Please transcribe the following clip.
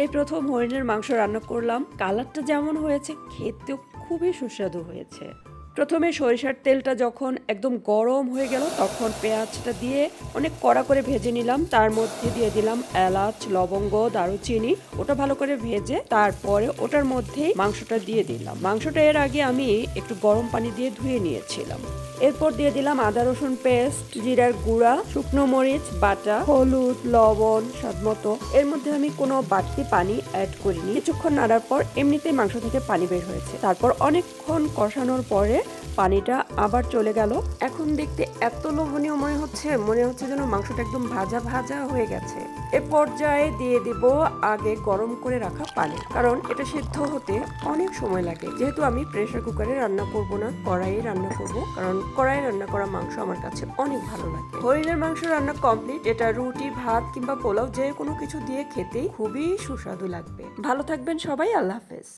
এই প্রথম হরিণের মাংস রান্না করলাম। কালারটা যেমন হয়েছে খেতেও খুবই সুস্বাদু হয়েছে। প্রথমে সরিষার তেলটা যখন একদম গরম হয়ে গেল তখন পেঁয়াজটা দিয়ে অনেক কড়া করে ভেজে নিলাম। তার মধ্যে দিয়ে দিলাম এলাচ, লবঙ্গ, দারুচিনি। ওটা ভালো করে ভেজে তারপরে ওটার মধ্যেই মাংসটা দিয়ে দিলাম। মাংসটা এর আগে আমি একটু গরম পানি দিয়ে ধুয়ে নিয়েছিলাম। এরপর দিয়ে দিলাম আদা রসুন পেস্ট, জিরার গুঁড়া, শুকনো মরিচ বাটা, হলুদ, লবণ স্বাদমতো। এর মধ্যে আমি কোনো বাড়তি পানি অ্যাড করিনি। কিছুক্ষণ নাড়ার পর এমনিতেই মাংস থেকে পানি বের হয়েছে। তারপর অনেকক্ষণ কষানোর পরে পানিটা আবার চলে গেল। এখন দেখতে এত লোভনীয় মনে হচ্ছে যেন মাংসটা একদম ভাজা ভাজা হয়ে গেছে। এ পর্যায়ে দিয়ে দিব আগে গরম করে রাখা পানি, কারণ এটা সিদ্ধ হতে অনেক সময় লাগে। যেহেতু আমি প্রেসার কুকারে রান্না করব না, কড়াইয়ে রান্না করব, কারণ কড়াইয়ে রান্না করা মাংস আমার কাছে অনেক ভালো লাগে। হরিণের মাংস রান্না কমপ্লিট। এটা রুটি, ভাত কিংবা পোলাও যে কোনো কিছু দিয়ে খেতেই খুবই সুস্বাদু লাগবে। ভালো থাকবেন সবাই, আল্লাহ হাফেজ।